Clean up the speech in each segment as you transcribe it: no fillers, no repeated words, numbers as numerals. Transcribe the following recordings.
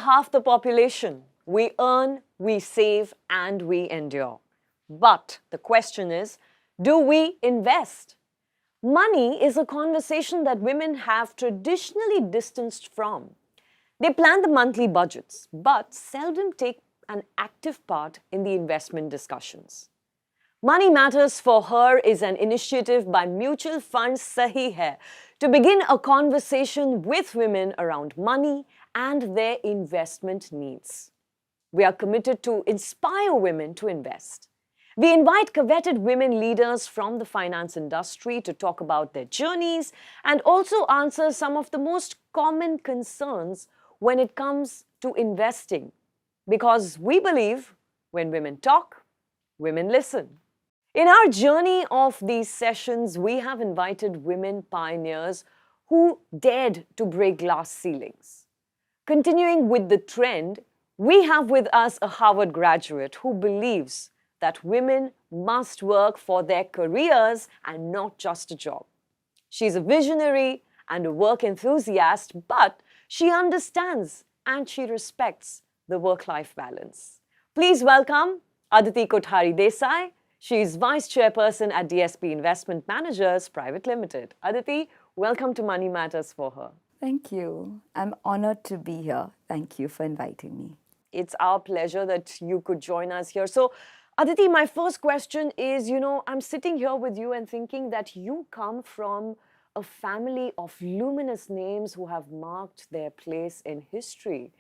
half the population. We earn, we save, and we endure. But the question is, do we invest? Money is a conversation that women have traditionally distanced from. They plan the monthly budgets, but seldom take an active part in the investment discussions. Money Matters for Her is an initiative by mutual fund Sahi Hai to begin a conversation with women around money and their investment needs. We are committed to inspire women to invest. We invite coveted women leaders from the finance industry to talk about their journeys and also answer some of the most common concerns when it comes to investing. Because we believe when women talk, women listen. In our journey of these sessions, we have invited women pioneers who dared to break glass ceilings. Continuing with the trend, we have with us a Harvard graduate who believes that women must work for their careers and not just a job. She's a visionary and a work enthusiast, but she understands and she respects the work-life balance. Please welcome Aditi Kothari Desai. She is Vice Chairperson at DSP Investment Managers Private Limited. Aditi, welcome to Money Matters for Her. Thank you. I'm honored to be here. Thank you for inviting me. It's our pleasure that you could join us here. So, Aditi, my first question is, I'm sitting here with you and thinking that you come from a family of luminous names who have marked their place in history.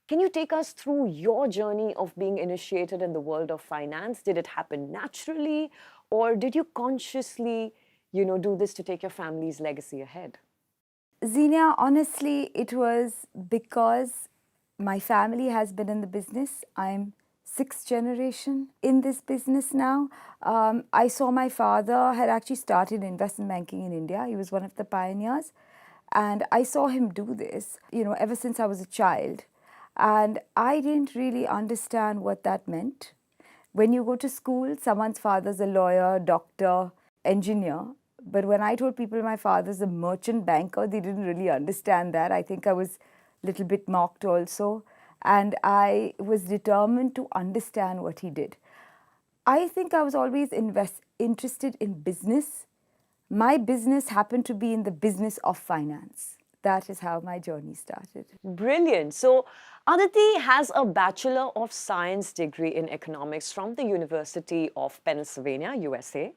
Can you take us through your journey of being initiated in the world of finance? Did it happen naturally, or did you consciously, do this to take your family's legacy ahead? Xenia, honestly, it was because my family has been in the business. I'm sixth generation in this business now. I saw my father had actually started investment banking in India. He was one of the pioneers. And I saw him do this, ever since I was a child. And I didn't really understand what that meant. When you go to school, someone's father's a lawyer, doctor, engineer. But when I told people my father's a merchant banker, they didn't really understand that. I think I was a little bit mocked also. And I was determined to understand what he did. I think I was always interested in business. My business happened to be in the business of finance. That is how my journey started. Brilliant. So, Aditi has a Bachelor of Science degree in economics from the University of Pennsylvania, USA.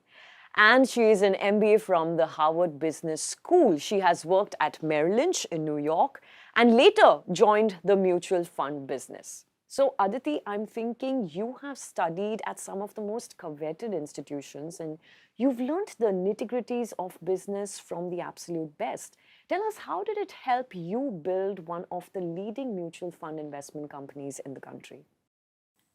And she is an MBA from the Harvard Business School. She has worked at Merrill Lynch in New York and later joined the mutual fund business. So, Aditi, I'm thinking you have studied at some of the most coveted institutions and you've learned the nitty-gritties of business from the absolute best. Tell us, how did it help you build one of the leading mutual fund investment companies in the country?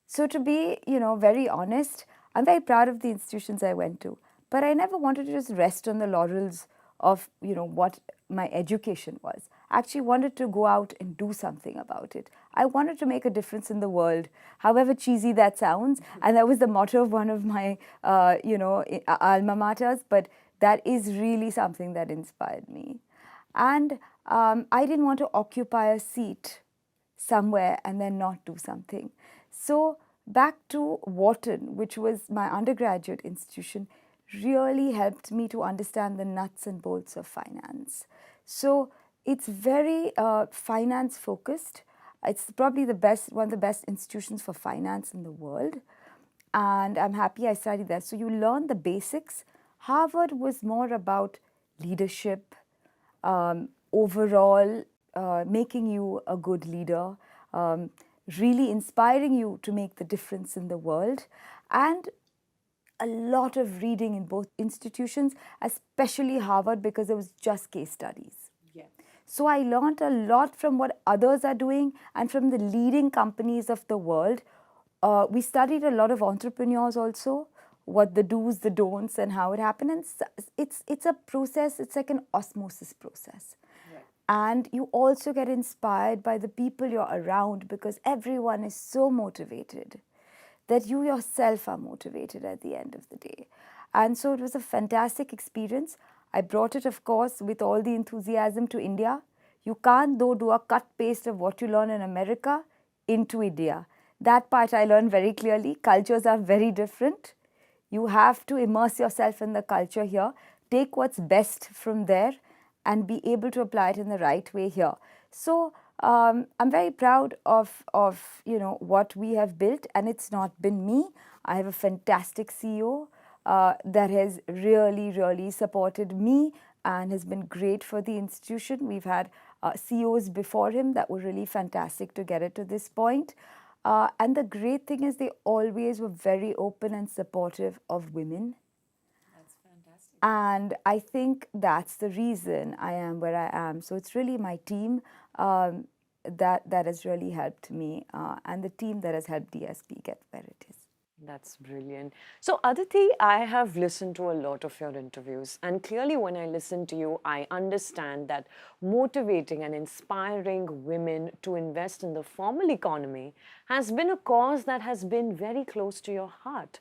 So to be, very honest, I'm very proud of the institutions I went to. But I never wanted to just rest on the laurels of, what my education was. I actually wanted to go out and do something about it. I wanted to make a difference in the world, however cheesy that sounds. And that was the motto of one of my, alma maters. But that is really something that inspired me. And I didn't want to occupy a seat somewhere and then not do something. So back to Wharton, which was my undergraduate institution, really helped me to understand the nuts and bolts of finance. So it's very finance focused. It's probably one of the best institutions for finance in the world. And I'm happy I studied there. So you learn the basics. Harvard was more about leadership, overall making you a good leader, really inspiring you to make the difference in the world, and a lot of reading in both institutions, especially Harvard, because it was just case studies. Yeah. So I learned a lot from what others are doing and from the leading companies of the world. We studied a lot of entrepreneurs also, what the do's, the don'ts, and how it happened. And it's a process, it's like an osmosis process. Right. And you also get inspired by the people you're around because everyone is so motivated that you yourself are motivated at the end of the day. And so it was a fantastic experience. I brought it, of course, with all the enthusiasm to India. You can't, though, do a cut paste of what you learn in America into India. That part I learned very clearly. Cultures are very different. You have to immerse yourself in the culture here, take what's best from there, and be able to apply it in the right way here. So I'm very proud of what we have built, and it's not been me. I have a fantastic CEO that has really supported me and has been great for the institution. We've had CEOs before him that were really fantastic to get it to this point. And the great thing is they always were very open and supportive of women. That's fantastic. And I think that's the reason I am where I am. So it's really my team that has really helped me, and the team that has helped DSP get where it is. That's brilliant. So, Aditi, I have listened to a lot of your interviews, and clearly, when I listen to you, I understand that motivating and inspiring women to invest in the formal economy has been a cause that has been very close to your heart.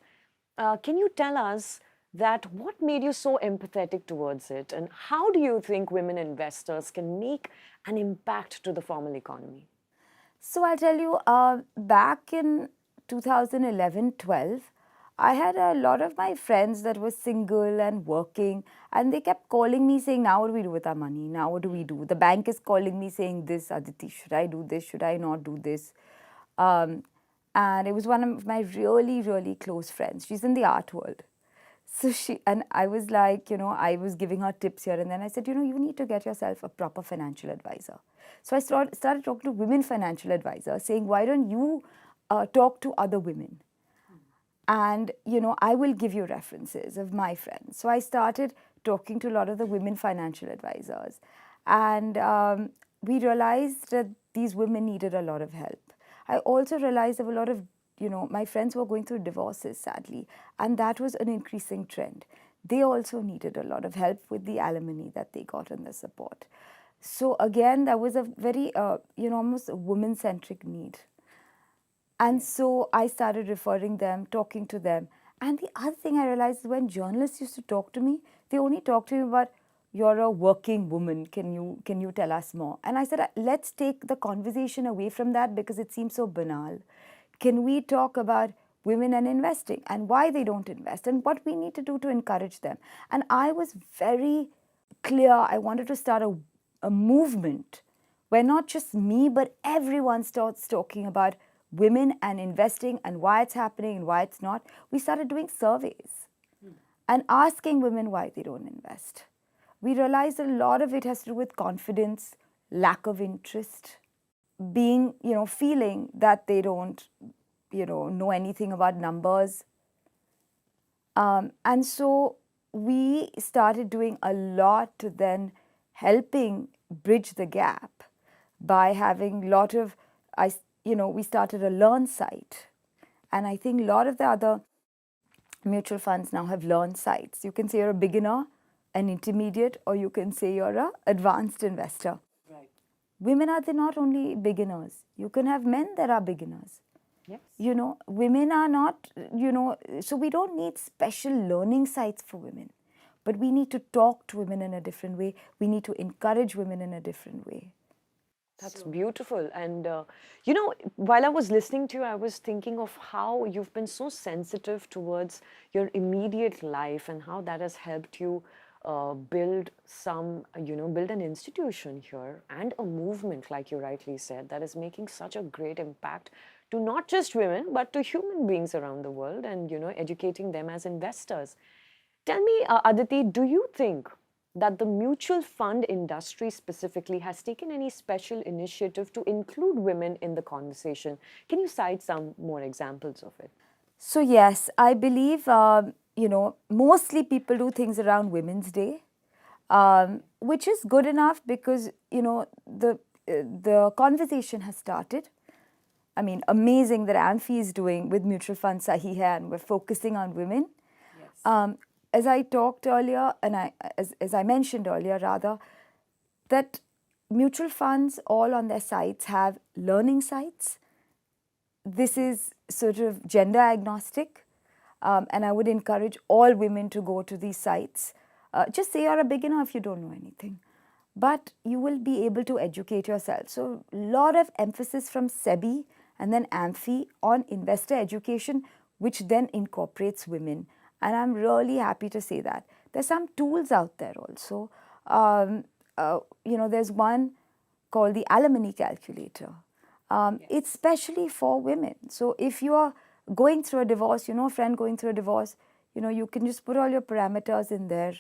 Can you tell us that what made you so empathetic towards it, and how do you think women investors can make an impact to the formal economy? So I'll tell you, back in 2011-12, I had a lot of my friends that were single and working, and they kept calling me saying, now what do we do with our money? Now what do we do? The bank is calling me saying this, Aditi, should I do this? Should I not do this? And it was one of my really close friends. She's in the art world. So I was like, I was giving her tips here and then. I said, you need to get yourself a proper financial advisor. So I started talking to women financial advisors, saying, why don't you talk to other women? And, I will give you references of my friends. So I started talking to a lot of the women financial advisors. And we realized that these women needed a lot of help. I also realized there were a lot of, my friends were going through divorces, sadly. And that was an increasing trend. They also needed a lot of help with the alimony that they got and the support. So again, that was a very, almost a woman-centric need. And so I started referring them, talking to them. And the other thing I realized is when journalists used to talk to me, they only talked to me about, you're a working woman, can you tell us more? And I said, let's take the conversation away from that because it seems so banal. Can we talk about women and investing and why they don't invest and what we need to do to encourage them? And I was very clear, I wanted to start a movement where not just me, but everyone starts talking about women and investing and why it's happening and why it's not. We started doing surveys and asking women why they don't invest. We realized a lot of it has to do with confidence, lack of interest, being, feeling that they don't, know anything about numbers. And so we started doing a lot to then helping bridge the gap by having a lot of, we started a learn site. And I think a lot of the other mutual funds now have learn sites. You can say you're a beginner, an intermediate, or you can say you're an advanced investor. Right. Women are not only beginners. You can have men that are beginners. Yes. Women are not, so we don't need special learning sites for women. But we need to talk to women in a different way. We need to encourage women in a different way. That's beautiful. And, while I was listening to you, I was thinking of how you've been so sensitive towards your immediate life and how that has helped you build build an institution here and a movement, like you rightly said, that is making such a great impact to not just women, but to human beings around the world and, educating them as investors. Tell me, Aditi, do you think that the mutual fund industry specifically has taken any special initiative to include women in the conversation? Can you cite some more examples of it? So yes, I believe, mostly people do things around Women's Day, which is good enough because, the conversation has started. I mean, amazing that Amphi is doing with Mutual Fund Sahi Hai and we're focusing on women. Yes. As I talked earlier, and as I mentioned earlier rather, that mutual funds all on their sites have learning sites. This is sort of gender agnostic, and I would encourage all women to go to these sites. Just say you're a beginner if you don't know anything. but you will be able to educate yourself. So, a lot of emphasis from SEBI and then AMFI on investor education, which then incorporates women. And I'm really happy to say that. There's some tools out there also. There's one called the alimony calculator. It's specially for women. So if you are going through a divorce, a friend going through a divorce, you can just put all your parameters in there.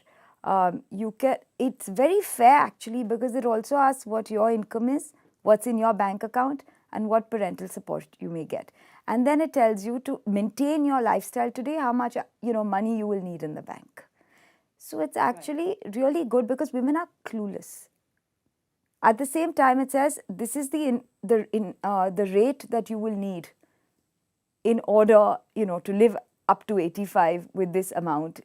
It's very fair actually, because it also asks what your income is, what's in your bank account, and what parental support you may get. And then it tells you to maintain your lifestyle today, how much money you will need in the bank. So it's actually really good, because women are clueless. At the same time, it says this is the rate that you will need in order to live up to 85 with this amount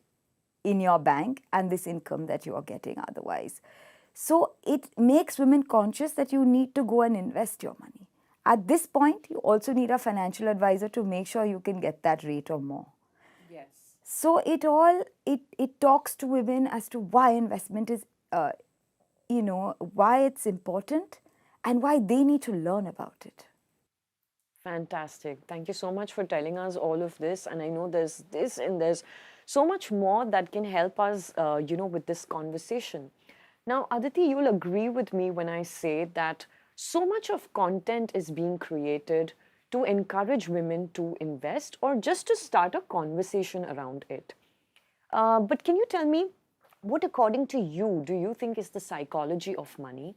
in your bank and this income that you are getting otherwise. So it makes women conscious that you need to go and invest your money. At this point, you also need a financial advisor to make sure you can get that rate or more. Yes. So it talks to women as to why investment is, why it's important and why they need to learn about it. Fantastic. Thank you so much for telling us all of this. And I know there's this and there's so much more that can help us, with this conversation. Now, Aditi, you'll agree with me when I say that so much of content is being created to encourage women to invest or just to start a conversation around it. But can you tell me what, according to you, do you think is the psychology of money?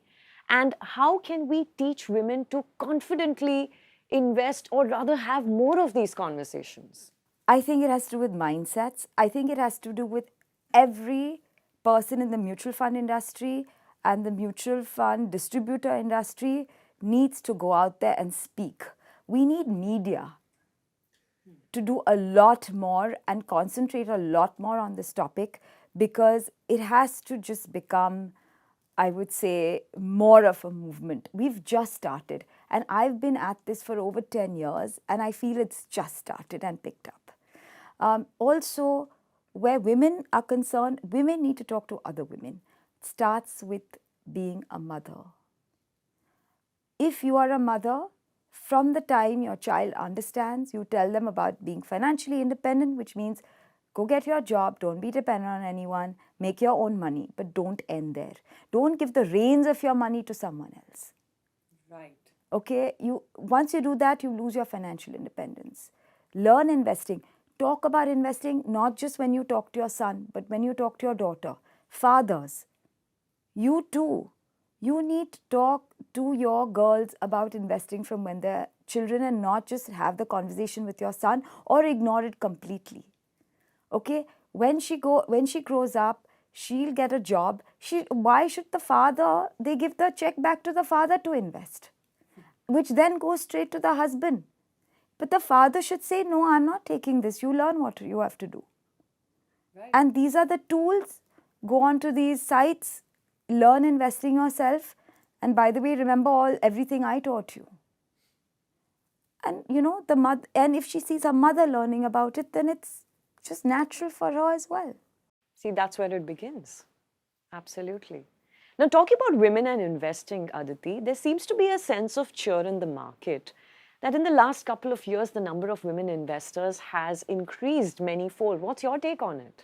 And how can we teach women to confidently invest or rather have more of these conversations? I think it has to do with mindsets. I think it has to do with every person in the mutual fund industry and the mutual fund distributor industry needs to go out there and speak. We need media to do a lot more and concentrate a lot more on this topic, because it has to just become, I would say, more of a movement. We've just started, and I've been at this for over 10 years, and I feel it's just started and picked up. Also, where women are concerned, women need to talk to other women. It starts with being a mother. If you are a mother, from the time your child understands, you tell them about being financially independent, which means go get your job, don't be dependent on anyone, make your own money, but don't end there. Don't give the reins of your money to someone else. Right. Okay, once you do that, you lose your financial independence. Learn investing. Talk about investing not just when you talk to your son, but when you talk to your daughter. Fathers, you too. You need to talk to your girls about investing from when they're children, and not just have the conversation with your son or ignore it completely. Okay, when she grows up, she'll get a job. Why should they give the check back to the father to invest, which then goes straight to the husband. But the father should say, no, I'm not taking this. You learn what you have to do. Right. And these are the tools. Go on to these sites, learn investing yourself. And by the way, remember everything I taught you. And and if she sees her mother learning about it, then it's just natural for her as well. See, that's where it begins. Absolutely. Now, talking about women and investing, Aditi, there seems to be a sense of cheer in the market that in the last couple of years, the number of women investors has increased manyfold. What's your take on it?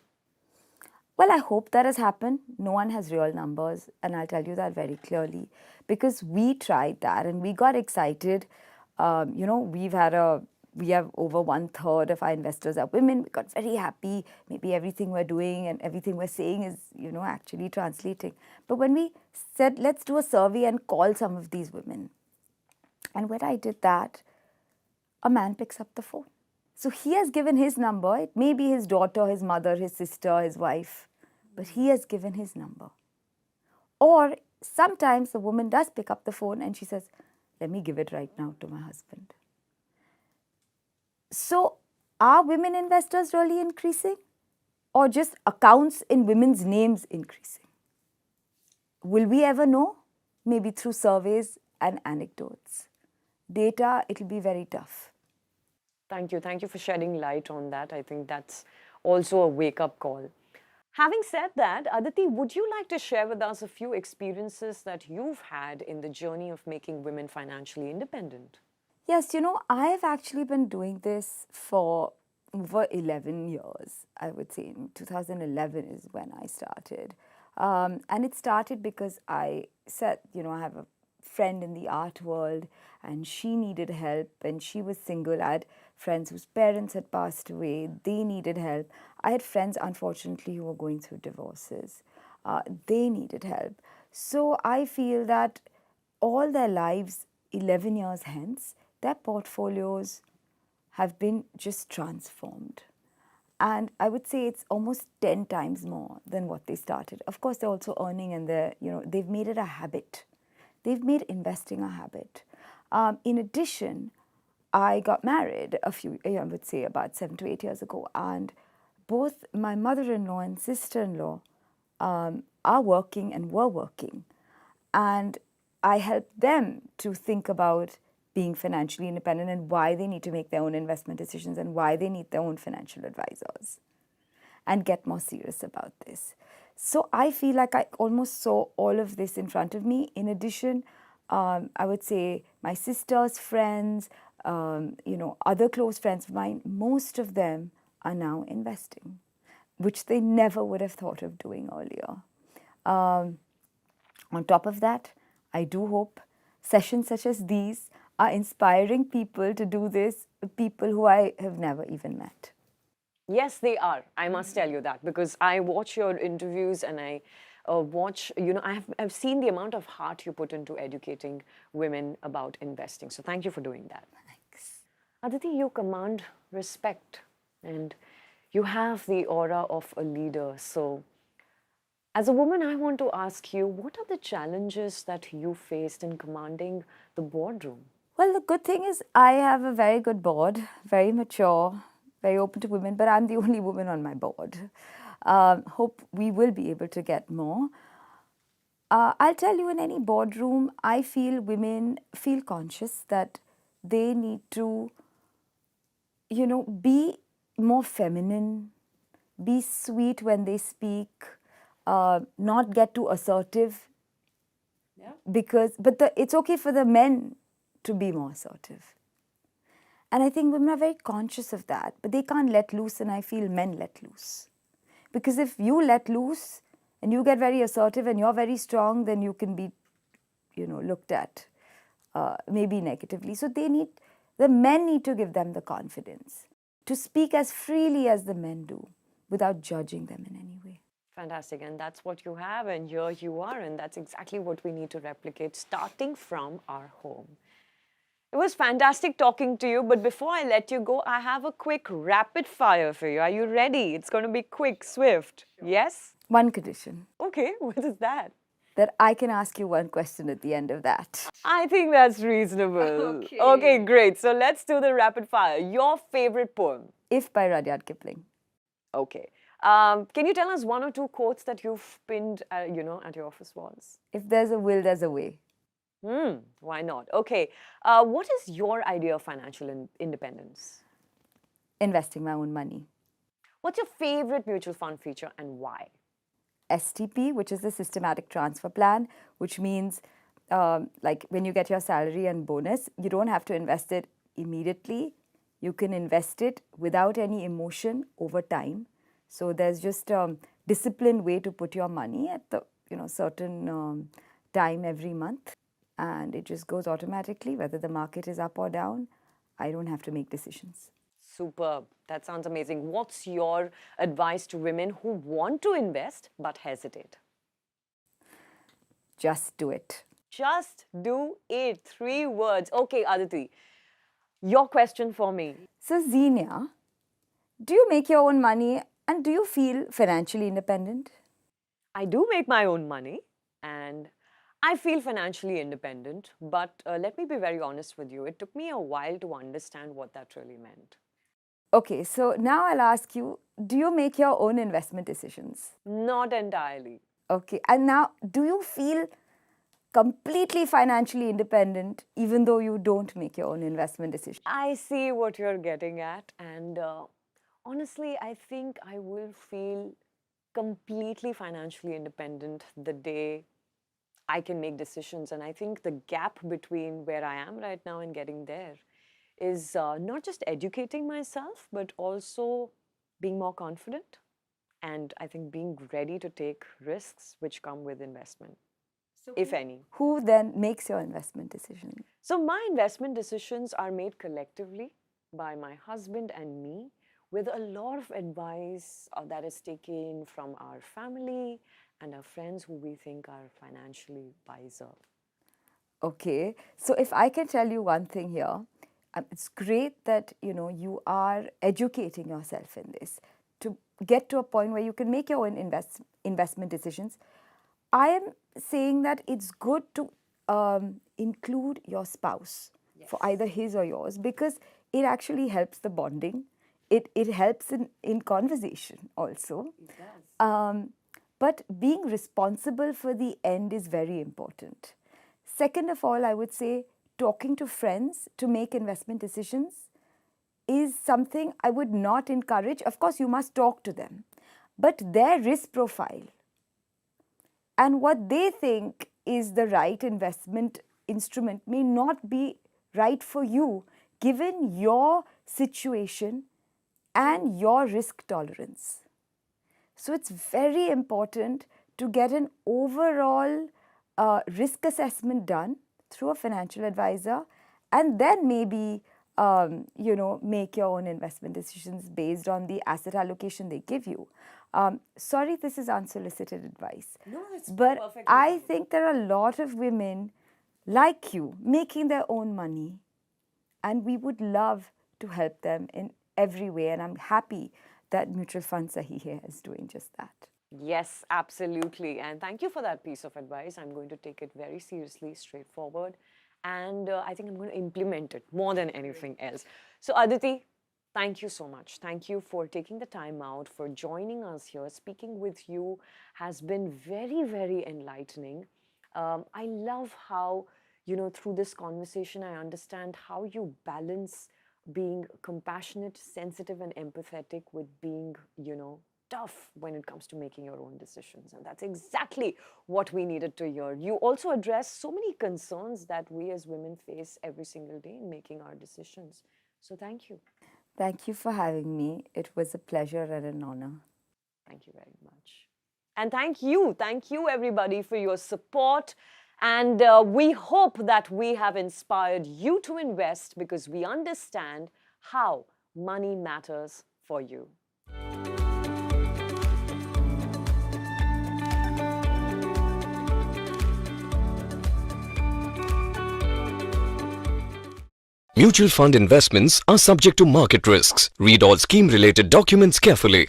Well, I hope that has happened. No one has real numbers, and I'll tell you that very clearly, because we tried that and we got excited. We have over 1/3 of our investors are women. We got very happy. Maybe everything we're doing and everything we're saying is, actually translating. But when we said, let's do a survey and call some of these women, and when I did that, a man picks up the phone. So he has given his number. It may be his daughter, his mother, his sister, his wife, but he has given his number. Or sometimes the woman does pick up the phone and she says, let me give it right now to my husband. So are women investors really increasing, or just accounts in women's names increasing? Will we ever know? Maybe through surveys and anecdotes. Data, it'll be very tough. Thank you. Thank you for shedding light on that. I think that's also a wake-up call. Having said that, Aditi, would you like to share with us a few experiences that you've had in the journey of making women financially independent? Yes, I've actually been doing this for over 11 years, I would say. In 2011 is when I started. And it started because I said, I have a friend in the art world and she needed help and she was single. I had friends whose parents had passed away, they needed help. I had friends, unfortunately, who were going through divorces. They needed help. So I feel that all their lives, 11 years hence, their portfolios have been just transformed. And I would say it's almost 10 times more than what they started. Of course, they're also earning and they've made it a habit. They've made investing a habit. In addition, I got married I would say about 7 to 8 years ago. And both my mother-in-law and sister-in-law are working and were working. And I helped them to think about being financially independent and why they need to make their own investment decisions and why they need their own financial advisors and get more serious about this. So I feel like I almost saw all of this in front of me. In addition, I would say my sister's friends, other close friends of mine, most of them are now investing, which they never would have thought of doing earlier. On top of that, I do hope sessions such as these are inspiring people to do this, people who I have never even met. Yes, they are. I must tell you that because I watch your interviews and I watch, I've seen the amount of heart you put into educating women about investing. So thank you for doing that. Thanks. Aditi, you command respect and you have the aura of a leader. So as a woman, I want to ask you, what are the challenges that you faced in commanding the boardroom? Well, the good thing is I have a very good board, very mature, very open to women, but I'm the only woman on my board. Hope we will be able to get more. I'll tell you, in any boardroom, I feel women feel conscious that they need to, be more feminine, be sweet when they speak, not get too assertive. Yeah. It's okay for the men to be more assertive. And I think women are very conscious of that, but they can't let loose, and I feel men let loose. Because if you let loose and you get very assertive and you're very strong, then you can be, looked at maybe negatively. So the men need to give them the confidence to speak as freely as the men do without judging them in any way. Fantastic. And that's what you have, and here you are, and that's exactly what we need to replicate, starting from our home. It was fantastic talking to you, but before I let you go, I have a quick rapid fire for you. Are you ready? It's going to be quick, swift. Sure. Yes? One condition. Okay, what is that? That I can ask you one question at the end of that. I think that's reasonable. Okay, great. So let's do the rapid fire. Your favorite poem? If by Rudyard Kipling. Okay. Can you tell us one or two quotes that you've pinned, at your office walls? If there's a will, there's a way. Why not? Okay. What is your idea of financial independence? Investing my own money. What's your favorite mutual fund feature and why? STP, which is the systematic transfer plan, which means like when you get your salary and bonus, you don't have to invest it immediately. You can invest it without any emotion over time. So there's just a disciplined way to put your money at the certain time every month, and it just goes automatically, whether the market is up or down. I don't have to make decisions. Superb. That sounds amazing. What's your advice to women who want to invest but hesitate? Just do it. Just do it. 3 words. Okay, Aditi, your question for me. So, Xenia, do you make your own money and do you feel financially independent? I do make my own money and I feel financially independent, but let me be very honest with you. It took me a while to understand what that really meant. Okay, so now I'll ask you, do you make your own investment decisions? Not entirely. Okay, and now do you feel completely financially independent even though you don't make your own investment decisions? I see what you're getting at, and honestly, I think I will feel completely financially independent the day I can make decisions. And I think the gap between where I am right now and getting there is not just educating myself, but also being more confident. And I think being ready to take risks which come with investment, if any. Who then makes your investment decision? So my investment decisions are made collectively by my husband and me, with a lot of advice that is taken from our family and our friends who we think are financially wiser. Okay, so if I can tell you one thing here, it's great that you are educating yourself in this to get to a point where you can make your own investment decisions. I am saying that it's good to include your spouse for either his or yours, because it actually helps the bonding. It helps in conversation also. It does. But being responsible for the end is very important. Second of all, I would say talking to friends to make investment decisions is something I would not encourage. Of course, you must talk to them, but their risk profile and what they think is the right investment instrument may not be right for you, given your situation and your risk tolerance. So it's very important to get an overall risk assessment done through a financial advisor, and then maybe make your own investment decisions based on the asset allocation they give you. Sorry, this is unsolicited advice. No, it's but perfectly I fine. think there are a lot of women like you making their own money, and we would love to help them in every way. And I'm happy that Mutual Fund Sahi Hai is doing just that. Yes, absolutely. And thank you for that piece of advice. I'm going to take it very seriously, straightforward. And I think I'm going to implement it more than anything else. So Aditi, thank you so much. Thank you for taking the time out, for joining us here. Speaking with you has been very, very enlightening. I love how, through this conversation, I understand how you balance being compassionate, sensitive, and empathetic with being, tough when it comes to making your own decisions. And that's exactly what we needed to hear. You also address so many concerns that we as women face every single day in making our decisions. So thank you. Thank you for having me. It was a pleasure and an honor. Thank you very much. And thank you everybody for your support. And we hope that we have inspired you to invest, because we understand how money matters for you. Mutual fund investments are subject to market risks. Read all scheme-related documents carefully.